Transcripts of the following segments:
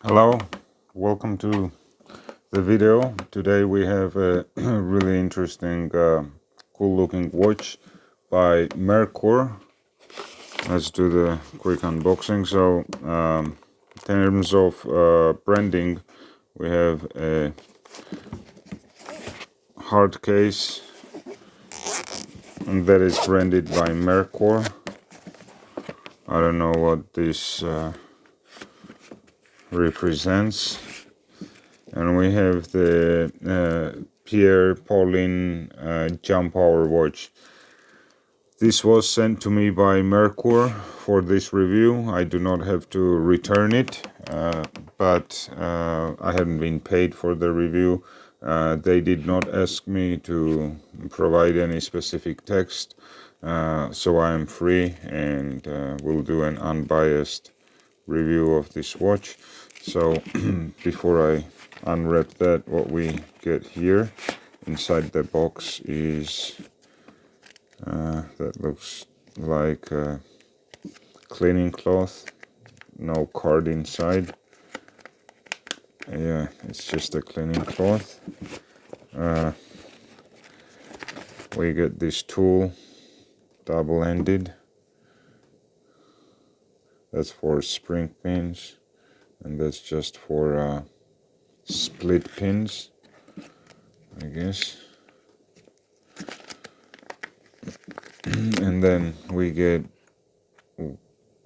Hello, welcome to the video. Today we have a really interesting, cool looking watch by Merkur. Let's do the quick unboxing. So, in terms of branding, we have a hard case, and that is branded by Merkur. I don't know what this represents. And we have the Pierre Paulin jump hour watch. This was sent to me by Merkur for this review. I do not have to return it, but I haven't been paid for the review. They did not ask me to provide any specific text, so I am free and will do an unbiased review of this watch. So before I unwrap that, what we get here inside the box is that looks like a cleaning cloth, no card inside. Yeah, it's just a cleaning cloth. We get this tool, double-ended. That's for spring pins, and that's just for split pins, I guess. And then we get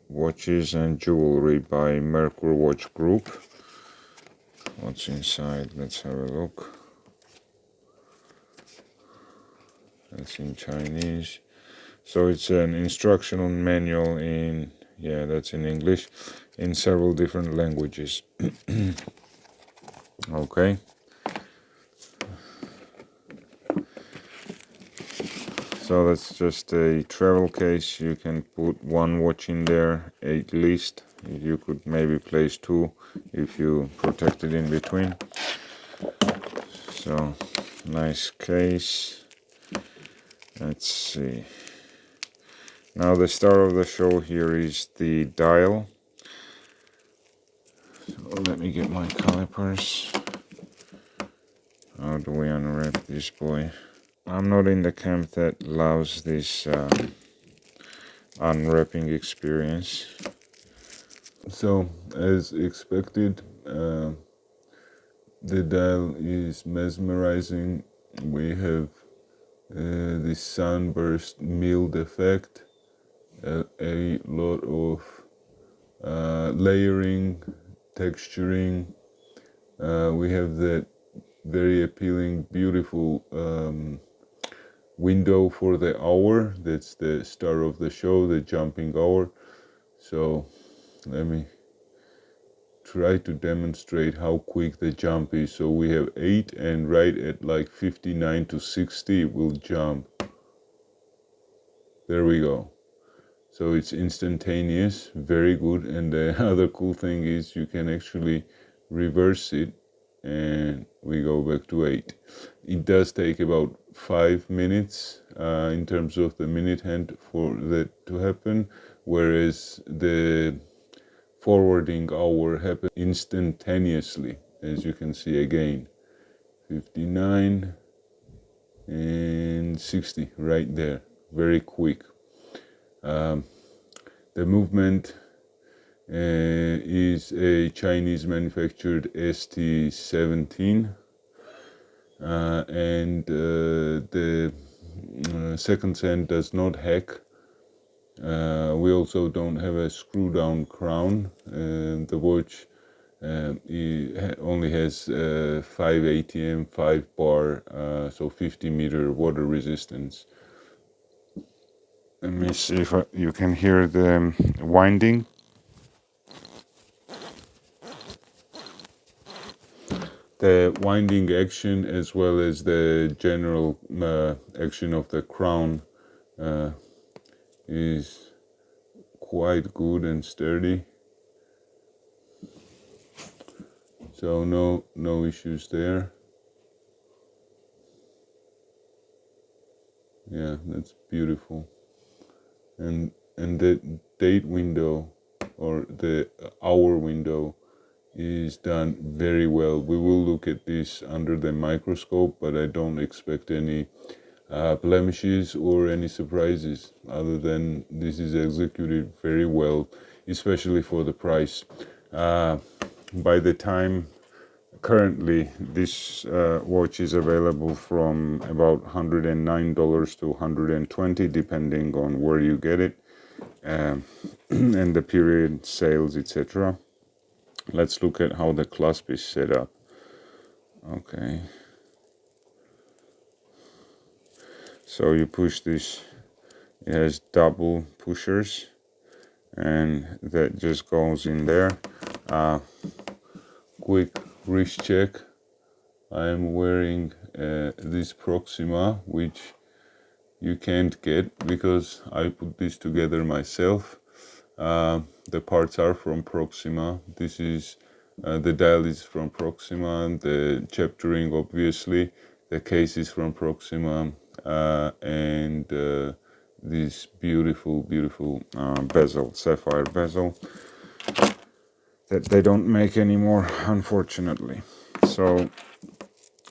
watches and jewelry by Merkur Watch Group. What's inside? Let's have a look. That's in Chinese. So it's an instructional manual in, yeah, that's in English, in several different languages. Okay. So that's just a travel case. You can put one watch in there at least. You could maybe place two if you protect it in between. So nice case. Let's see. Now the star of the show here is the dial. So let me get my calipers. How do we unwrap this boy? I'm not in the camp that loves this unwrapping experience. So, as expected, the dial is mesmerizing. We have this sunburst milled effect, a lot of layering, texturing. We have that very appealing, beautiful window for the hour. That's the star of the show, the jumping hour. So let me try to demonstrate how quick the jump is. So we have 8, and right at like 59 to 60 it will jump. There we go. So it's instantaneous, very good. And the other cool thing is you can actually reverse it and we go back to 8. It does take about 5 minutes in terms of the minute hand for that to happen, whereas the forwarding hour happens instantaneously, as you can see again. 59 and 60 right there, very quick. The movement is a Chinese manufactured ST17, and the second hand does not hack. We also don't have a screw down crown. The watch only has 5 ATM, 5 bar, so 50 meter water resistance. Let me see if you can hear the winding. The winding action as well as the general action of the crown is quite good and sturdy. So no issues there. Yeah, that's beautiful. And the date window, or the hour window, is done very well. We will look at this under the microscope, but I don't expect any blemishes or any surprises, other than this is executed very well, especially for the price. By the time currently this watch is available from about $109 to $120, depending on where you get it, and the period, sales, etc. Let's look at how the clasp is set up. Okay, so you push this, it has double pushers, and that just goes in there. Quick wrist check. I am wearing this Proxima, which you can't get because I put this together myself. The parts are from Proxima. This is the dial is from Proxima, the chaptering obviously, the case is from Proxima, and this beautiful bezel, sapphire bezel, that they don't make anymore, unfortunately. So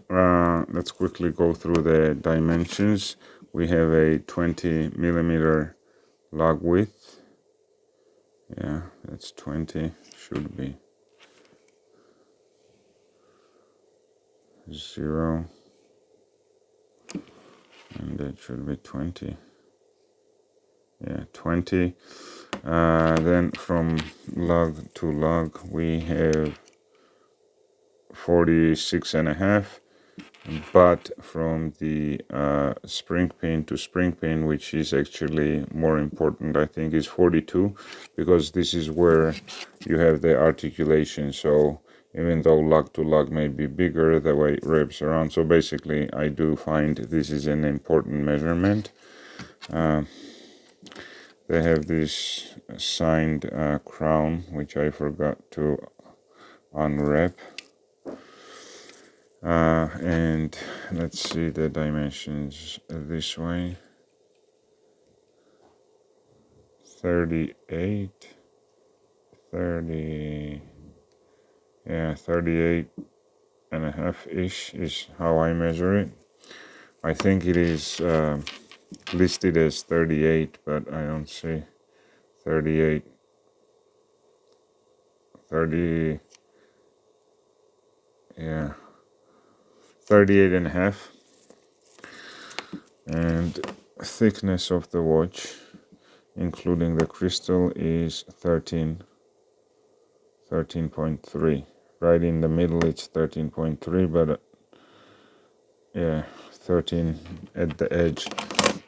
let's quickly go through the dimensions. We have a 20 millimeter lug width. Yeah, that's 20, should be 0, and that should be 20. Yeah, 20. Then from lug to lug we have 46.5, but from the spring pin to spring pin, which is actually more important, I think, is 42, because this is where you have the articulation. So even though lug to lug may be bigger, the way it wraps around, so basically I do find this is an important measurement. They have this signed crown, which I forgot to unwrap. And let's see the dimensions this way. 38, 30, yeah, 38.5-ish is how I measure it. I think it is listed as 38, but I don't see 38. 30, yeah, 38.5. And thickness of the watch, including the crystal, is 13.3. Right in the middle it's 13.3, but yeah, 13 at the edge,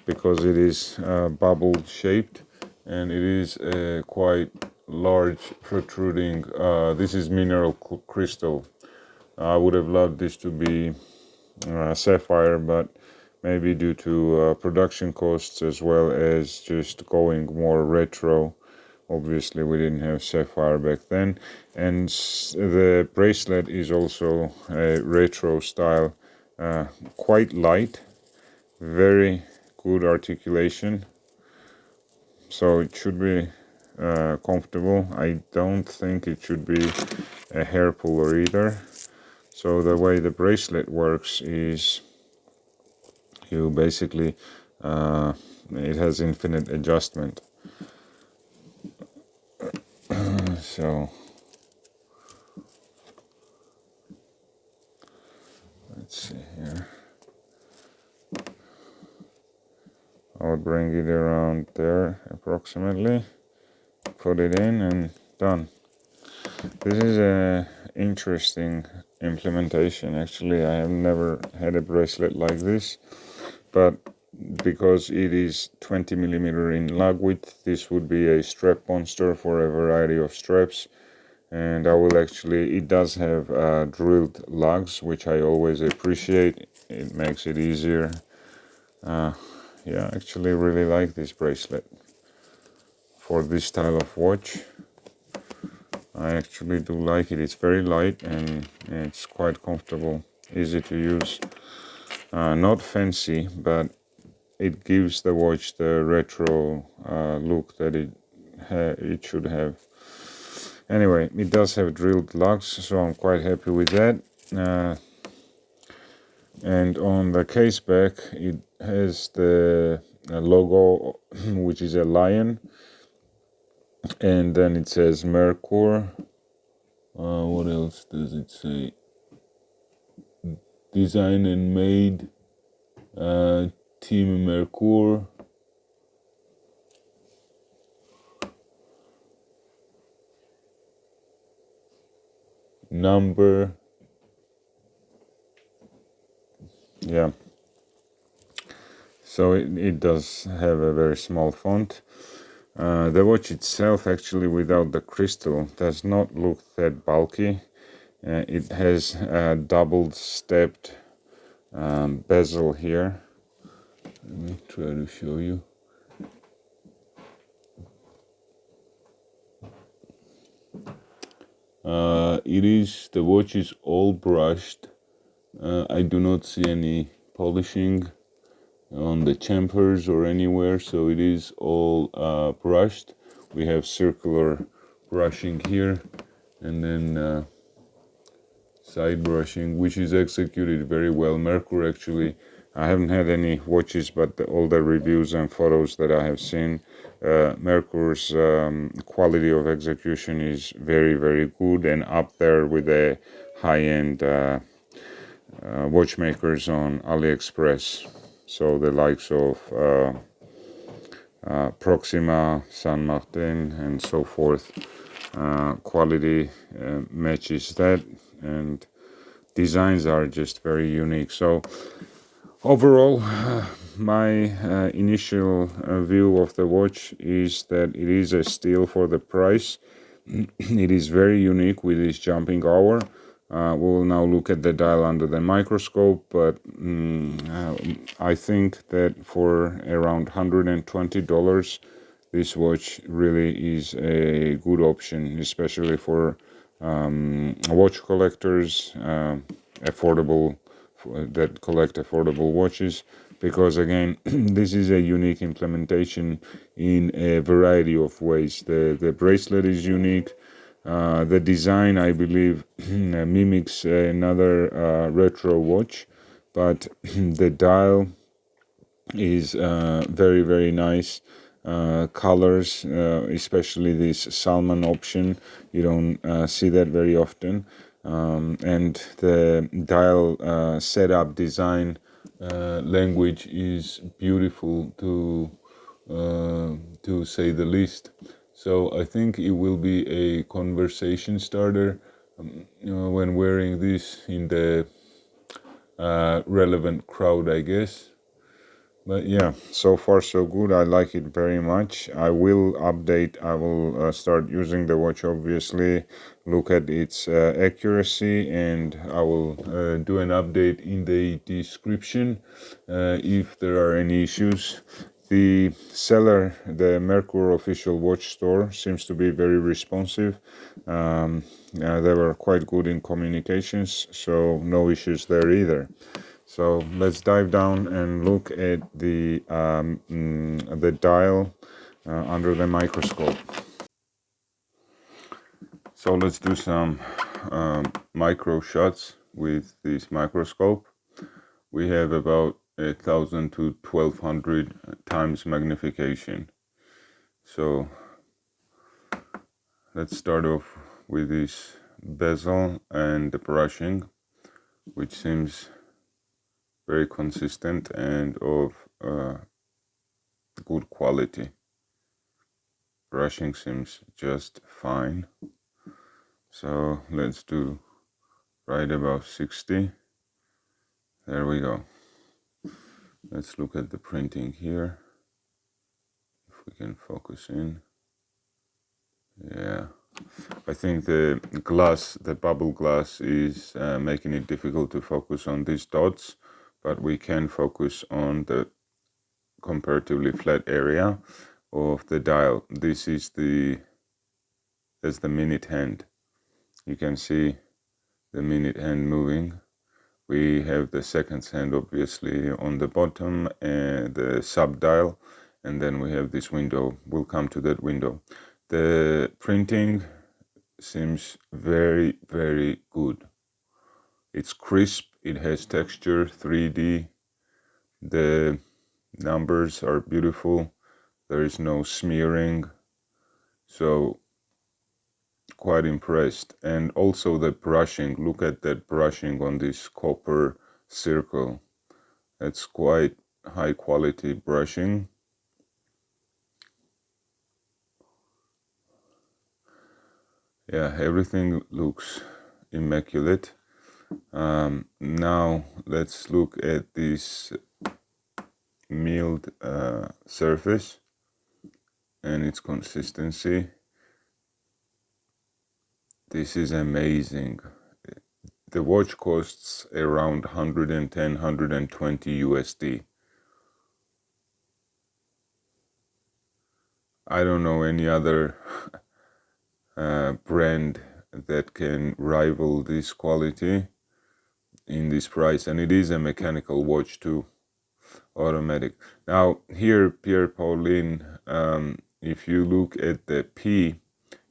because it is bubble shaped, and it is quite large protruding. This is mineral crystal. I would have loved this to be sapphire, but maybe due to production costs, as well as just going more retro. Obviously we didn't have sapphire back then, and the bracelet is also a retro style, quite light, very good articulation, so it should be comfortable. I don't think it should be a hair puller either. So the way the bracelet works is you basically it has infinite adjustment. So let's see here. I'll bring it around there approximately, put it in, and done. This is a interesting implementation. Actually, I have never had a bracelet like this, but because it is 20 millimeter in lug width, this would be a strap monster for a variety of straps. And I will actually, it does have drilled lugs, which I always appreciate. It makes it easier. Yeah, I actually really like this bracelet for this style of watch. I actually do like it. It's very light and it's quite comfortable, easy to use. Not fancy, but it gives the watch the retro look that it should have. Anyway, it does have drilled lugs, so I'm quite happy with that. And on the case back, it has the logo, which is a lion, and then it says Merkur. What else does it say? Design and made, Team Merkur. Number. Yeah. So it does have a very small font. The watch itself, actually, without the crystal, does not look that bulky. It has a double stepped bezel here. Let me try to show you. The watch is all brushed. I do not see any polishing on the chamfers or anywhere, so it is all brushed. We have circular brushing here, and then side brushing, which is executed very well. Merkur, actually, I haven't had any watches, but all the reviews and photos that I have seen, Merkur's quality of execution is very, very good and up there with the high-end watchmakers on AliExpress. So the likes of Proxima, San Martin, and so forth. Quality matches that, and designs are just very unique. So overall, my initial view of the watch is that it is a steal for the price. It is very unique with this jumping hour. We will now look at the dial under the microscope, but I think that for around $120, this watch really is a good option, especially for watch collectors, affordable, that collect affordable watches, because again, this is a unique implementation in a variety of ways. The bracelet is unique. The design, I believe, mimics another retro watch, but the dial is very, very nice. Colors, especially this salmon option, you don't see that very often. And the dial setup design language is beautiful to say the least. So I think it will be a conversation starter when wearing this in the relevant crowd, I guess. But yeah, so far so good. I like it very much. I will update. I will start using the watch, obviously, look at its accuracy, and I will do an update in the description if there are any issues. The seller, the Merkur official watch store, seems to be very responsive. They were quite good in communications, so no issues there either. So let's dive down and look at the dial under the microscope. So let's do some micro shots with this microscope. We have about 1,000 to 1,200 times magnification. So let's start off with this bezel and the brushing, which seems very consistent and of good quality. Brushing seems just fine. So let's do right above 60. There we go. Let's look at the printing here. If we can focus in. Yeah. I think the glass, the bubble glass, is making it difficult to focus on these dots, but we can focus on the comparatively flat area of the dial. This is that's the minute hand. You can see the minute hand moving. We have the seconds hand obviously on the bottom and the sub dial, and then we have this window. We'll come to that window. The printing seems very, very good. It's crisp, it has texture, 3D, the numbers are beautiful, there is no smearing, so quite impressed. And also the brushing, look at that brushing on this copper circle. That's quite high quality brushing. Yeah, everything looks immaculate. Now let's look at this milled surface and its consistency. This is amazing. The watch costs around 110, 120 USD. I don't know any other brand that can rival this quality in this price, and it is a mechanical watch too, automatic. Now here Pierre Paulin, if you look at the P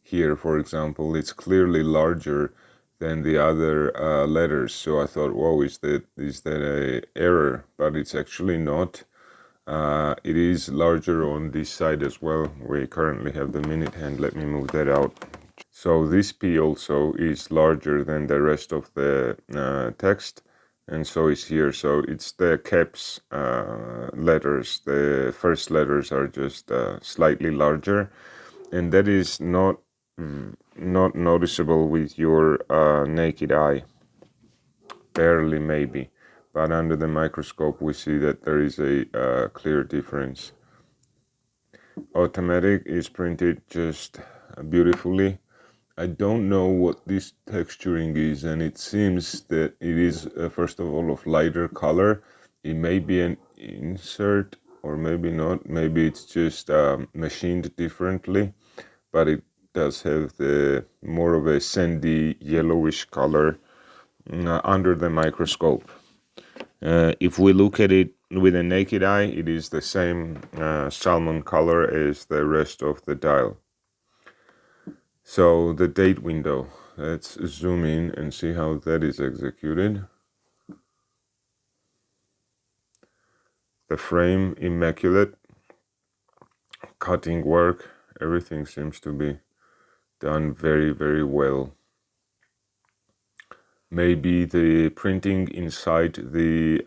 here, for example, it's clearly larger than the other letters. So I thought, whoa, is that a error? But it's actually not. It is larger on this side as well. We currently have the minute hand. Let me move that out. So this P also is larger than the rest of the text, and so is here. So it's the caps letters. The first letters are just slightly larger, and that is not noticeable with your naked eye, barely maybe, but under the microscope we see that there is a clear difference. Automatic is printed just beautifully. I don't know what this texturing is, and it seems that it is first of all of lighter color. It may be an insert or maybe not. Maybe it's just machined differently, but it does have the more of a sandy yellowish color under the microscope. If we look at it with a naked eye, it is the same salmon color as the rest of the dial. So the date window, let's zoom in and see how that is executed. The frame, immaculate, cutting work, everything seems to be done very, very well. Maybe the printing inside the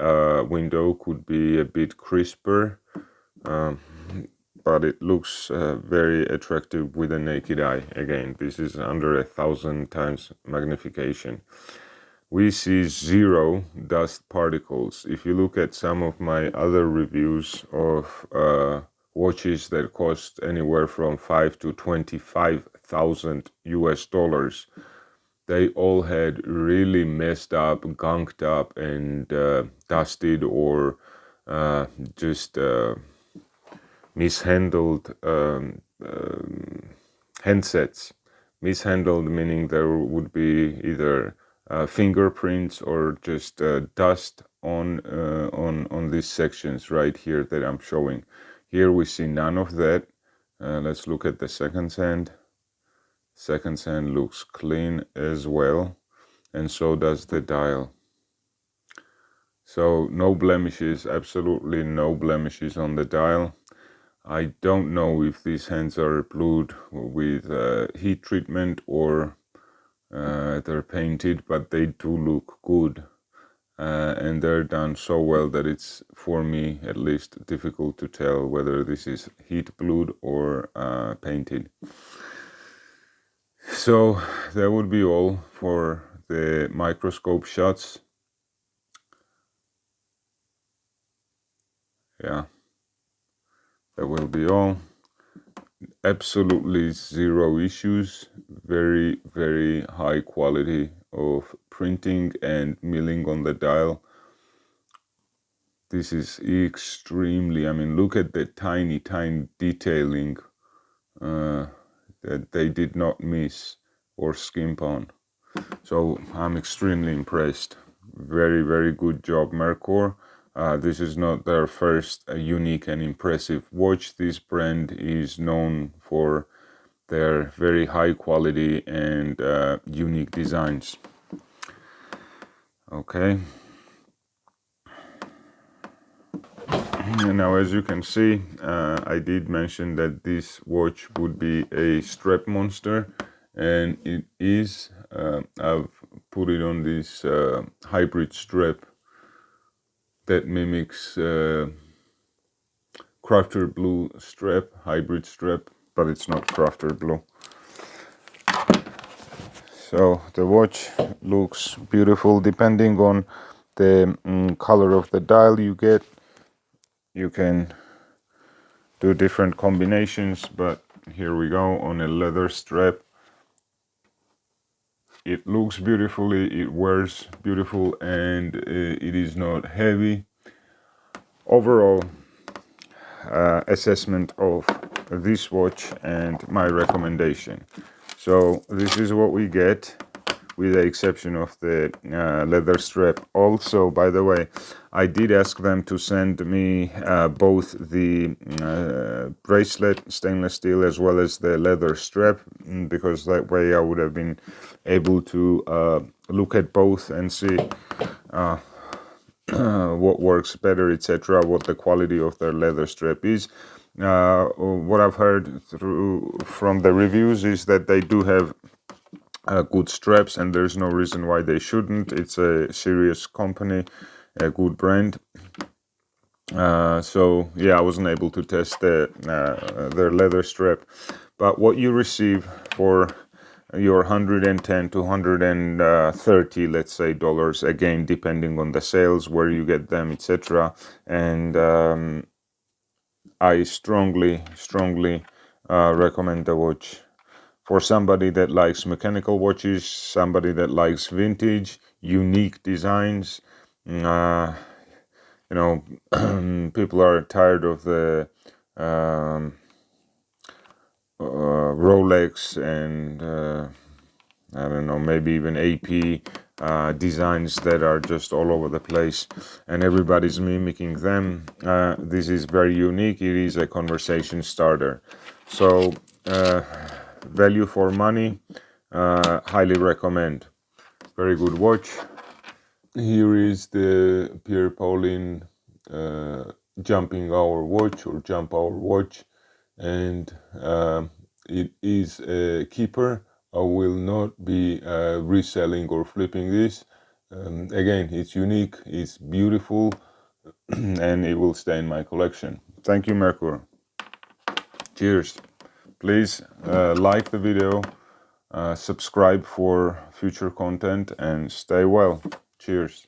window could be a bit crisper, but it looks very attractive with a naked eye. Again, this is under 1,000 times magnification. We see 0 dust particles. If you look at some of my other reviews of watches that cost anywhere from 5 to 25,000 US dollars, they all had really messed up, gunked up, and dusted or just mishandled handsets. Mishandled meaning there would be either fingerprints or just dust on these sections right here that I'm showing. Here we see none of that. Let's look at the second hand. Second hand looks clean as well, and so does the dial. So no blemishes, absolutely no blemishes on the dial. I don't know if these hands are blued with heat treatment or they're painted, but they do look good, and they're done so well that it's, for me at least, difficult to tell whether this is heat blued or painted. So that would be all for the microscope shots. Yeah, that will be all. Absolutely 0 issues. Very, very high quality of printing and milling on the dial. This is extremely, I mean, look at the tiny detailing that they did not miss or skimp on. So I'm extremely impressed. Very, very good job, Merkur. This is not their first unique and impressive watch. This brand is known for They're very high quality and unique designs. Okay. And now, as you can see, I did mention that this watch would be a strap monster, and it is. I've put it on this hybrid strap that mimics crafter blue strap, hybrid strap, but it's not crafter blue. So the watch looks beautiful. Depending on the color of the dial you get, you can do different combinations, but here we go on a leather strap. It looks beautifully, it wears beautiful, and it is not heavy. Overall assessment of this watch and my recommendation. So this is what we get, with the exception of the leather strap. Also, by the way, I did ask them to send me both the bracelet, stainless steel, as well as the leather strap, because that way I would have been able to look at both and see what works better, etc., what the quality of their leather strap is. What I've heard from the reviews is that they do have good straps, and there's no reason why they shouldn't. It's a serious company, a good brand. So yeah, I wasn't able to test their leather strap, but what you receive for your 110 to 130, let's say, dollars, again depending on the sales, where you get them, etc. And I strongly recommend the watch for somebody that likes mechanical watches, somebody that likes vintage, unique designs. You know, people are tired of the Rolex and I don't know, maybe even AP designs that are just all over the place, and everybody's mimicking them. This is very unique. It is a conversation starter. So value for money, highly recommend. Very good watch. Here is the Pierre Paulin jumping hour watch, or jump hour watch, and it is a keeper. I will not be reselling or flipping this. Again, it's unique, it's beautiful, and it will stay in my collection. Thank you, Merkur. Cheers. Please like the video, subscribe for future content, and stay well. Cheers.